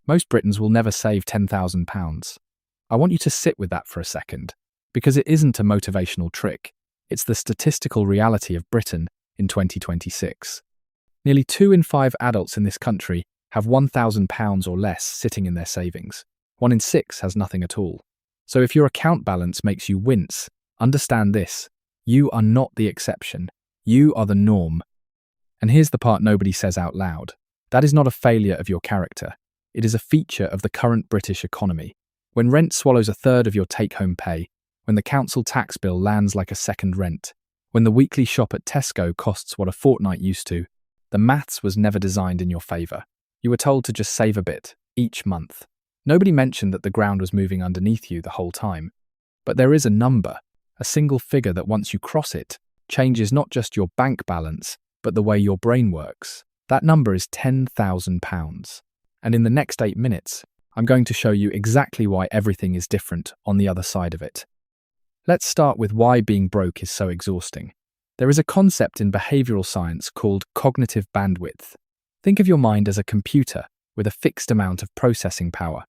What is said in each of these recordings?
Most Britons will never save £10,000. I want you to sit with that for a second, because it isn't a motivational trick. It's the statistical reality of Britain in 2026. Nearly 2 in 5 adults in this country have £1,000 or less sitting in their savings. 1 in 6 has nothing at all. So if your account balance makes you wince, understand this: you are not the exception. You are the norm. And here's the part nobody says out loud. That is not a failure of your character. It is a feature of the current British economy. When rent swallows a third of your take-home pay, when the council tax bill lands like a second rent, when the weekly shop at Tesco costs what a fortnight used to, the maths was never designed in your favour. You were told to just save a bit, each month. Nobody mentioned that the ground was moving underneath you the whole time. But there is a number, a single figure that once you cross it, changes not just your bank balance, but the way your brain works. That number is £10,000. And in the next 8 minutes, I'm going to show you exactly why everything is different on the other side of it. Let's start with why being broke is so exhausting. There is a concept in behavioral science called cognitive bandwidth. Think of your mind as a computer with a fixed amount of processing power.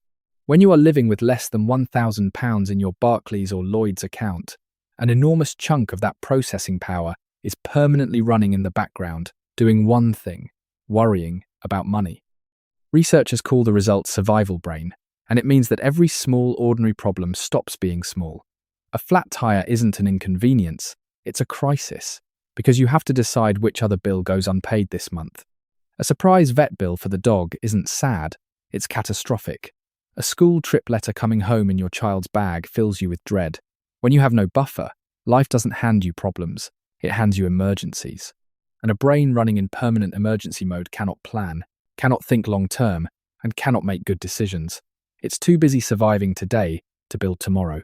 When you are living with less than £1,000 in your Barclays or Lloyds account, an enormous chunk of that processing power is permanently running in the background, doing one thing: worrying about money. Researchers call the result survival brain, and it means that every small, ordinary problem stops being small. A flat tire isn't an inconvenience, it's a crisis, because you have to decide which other bill goes unpaid this month. A surprise vet bill for the dog isn't sad, it's catastrophic. A school trip letter coming home in your child's bag fills you with dread. When you have no buffer, life doesn't hand you problems, it hands you emergencies. And a brain running in permanent emergency mode cannot plan, cannot think long-term, and cannot make good decisions. It's too busy surviving today to build tomorrow.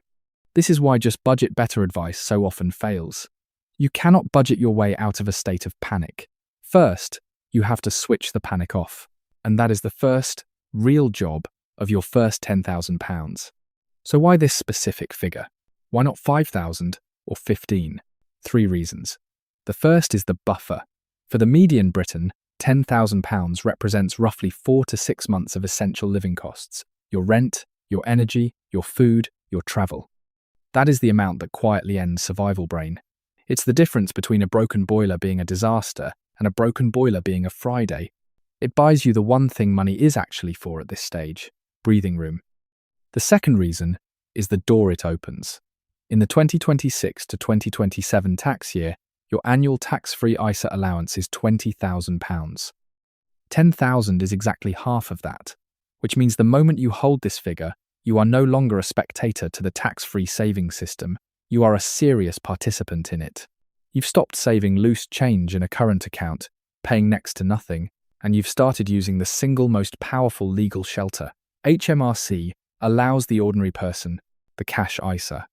This is why just budget better advice so often fails. You cannot budget your way out of a state of panic. First, you have to switch the panic off. And that is the first, real job of your first £10,000. So why this specific figure? Why not 5,000 or 15? 3 reasons. The first is the buffer. For the median Briton, £10,000 represents roughly 4 to 6 months of essential living costs. Your rent, your energy, your food, your travel. That is the amount that quietly ends survival brain. It's the difference between a broken boiler being a disaster and a broken boiler being a Friday. It buys you the one thing money is actually for at this stage: breathing room. The second reason is the door it opens. In the 2026 to 2027 tax year, your annual tax-free ISA allowance is £20,000. 10,000 is exactly half of that, which means the moment you hold this figure, you are no longer a spectator to the tax-free savings system. You are a serious participant in it. You've stopped saving loose change in a current account, paying next to nothing, and you've started using the single most powerful legal shelter. HMRC allows the ordinary person the cash ISA.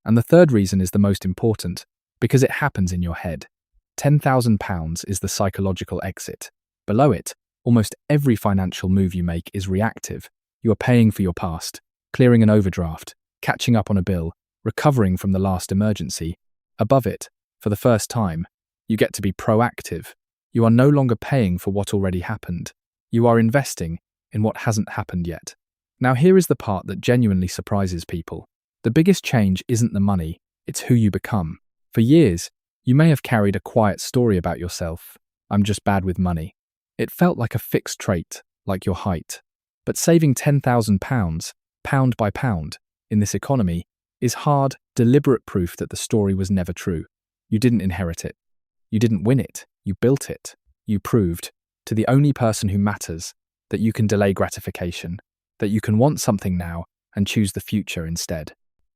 And the third reason is the most important, because it happens in your head. £10,000 is the psychological exit. Below it, almost every financial move you make is reactive. You are paying for your past, clearing an overdraft, catching up on a bill, recovering from the last emergency. Above it, for the first time, you get to be proactive. You are no longer paying for what already happened. You are investing in what hasn't happened yet. Now here is the part that genuinely surprises people. The biggest change isn't the money, it's who you become. For years, you may have carried a quiet story about yourself. I'm just bad with money. It felt like a fixed trait, like your height. But saving £10,000, pound by pound, in this economy, is hard, deliberate proof that the story was never true. You didn't inherit it. You didn't win it. You built it. You proved, to the only person who matters, that you can delay gratification, that you can want something now and choose the future instead.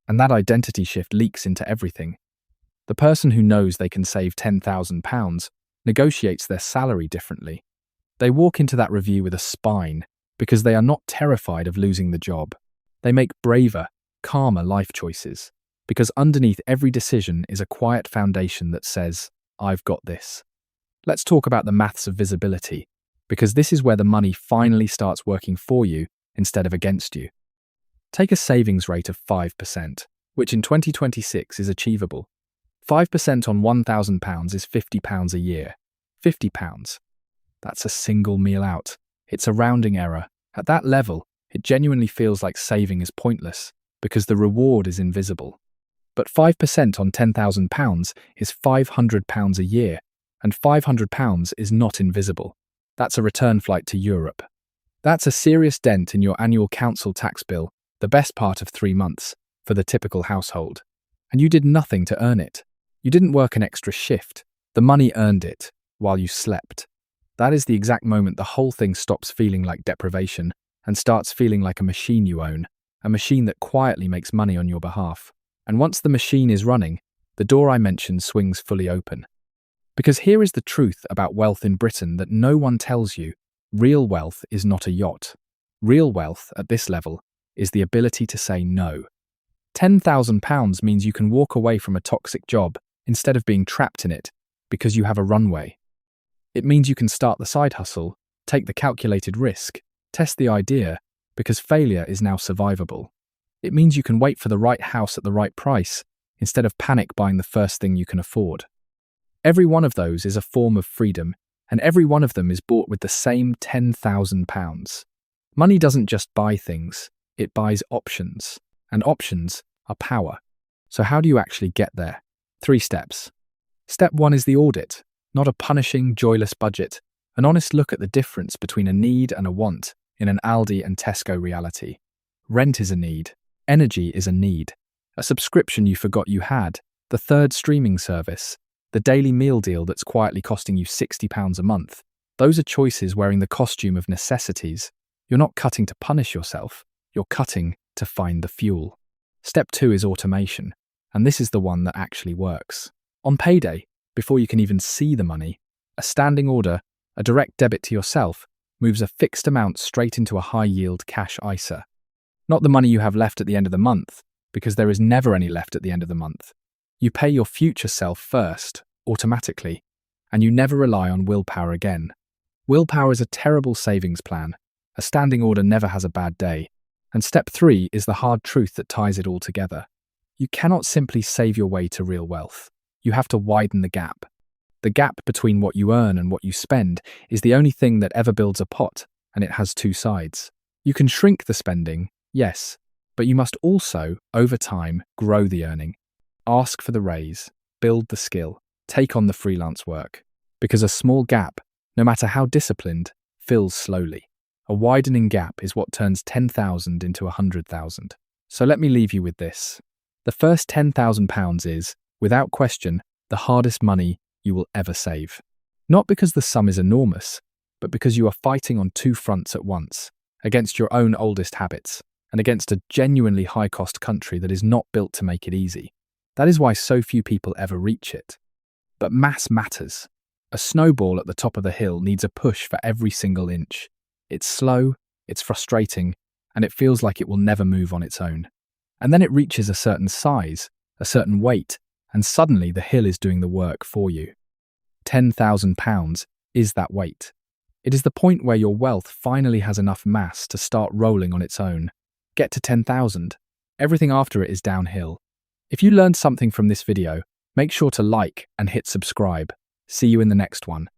And that identity shift leaks into everything. The person who knows they can save £10,000 negotiates their salary differently. They walk into that review with a spine because they are not terrified of losing the job. They make braver, calmer life choices because underneath every decision is a quiet foundation that says, I've got this. Let's talk about the maths of visibility, because this is where the money finally starts working for you instead of against you. Take a savings rate of 5%, which in 2026 is achievable. 5% on £1,000 is £50 a year. £50. That's a single meal out. It's a rounding error. At that level, It genuinely feels like saving is pointless because the reward is invisible. But 5% on £10,000 is £500 a year, and £500 is not invisible. That's a return flight to Europe. That's a serious dent in your annual council tax bill, the best part of 3 months, for the typical household. And you did nothing to earn it. You didn't work an extra shift. The money earned it while you slept. That is the exact moment the whole thing stops feeling like deprivation and starts feeling like a machine you own, a machine that quietly makes money on your behalf. And once the machine is running, the door I mentioned swings fully open. Because here is the truth about wealth in Britain that no one tells you. Real wealth is not a yacht. Real wealth, at this level, is the ability to say no. £10,000 means you can walk away from a toxic job instead of being trapped in it because you have a runway. It means you can start the side hustle, take the calculated risk, test the idea, because failure is now survivable. It means you can wait for the right house at the right price instead of panic buying the first thing you can afford. Every one of those is a form of freedom, and every one of them is bought with the same £10,000. Money doesn't just buy things, it buys options, and options are power. So how do you actually get there? 3 steps. Step 1 is the audit, not a punishing, joyless budget, an honest look at the difference between a need and a want in an Aldi and Tesco reality. Rent is a need, energy is a need, a subscription you forgot you had, the third streaming service, the daily meal deal that's quietly costing you £60 a month. Those are choices wearing the costume of necessities. You're not cutting to punish yourself, you're cutting to find the fuel. Step 2 is automation, and this is the one that actually works. On payday, before you can even see the money, a standing order, a direct debit to yourself, moves a fixed amount straight into a high-yield cash ISA. Not the money you have left at the end of the month, because there is never any left at the end of the month. You pay your future self first, automatically, and you never rely on willpower again. Willpower is a terrible savings plan. A standing order never has a bad day. And step 3 is the hard truth that ties it all together. You cannot simply save your way to real wealth. You have to widen the gap. The gap between what you earn and what you spend is the only thing that ever builds a pot, and it has 2 sides. You can shrink the spending, yes, but you must also, over time, grow the earning. Ask for the raise, build the skill, take on the freelance work. Because a small gap, no matter how disciplined, fills slowly. A widening gap is what turns 10,000 into 100,000. So let me leave you with this. The first £10,000 is, without question, the hardest money you will ever save. Not because the sum is enormous, but because you are fighting on 2 fronts at once, against your own oldest habits, and against a genuinely high-cost country that is not built to make it easy. That is why so few people ever reach it. But mass matters. A snowball at the top of the hill needs a push for every single inch. It's slow, it's frustrating, and it feels like it will never move on its own. And then it reaches a certain size, a certain weight, and suddenly the hill is doing the work for you. £10,000 is that weight. It is the point where your wealth finally has enough mass to start rolling on its own. Get to 10,000. Everything after it is downhill. If you learned something from this video, make sure to like and hit subscribe. See you in the next one.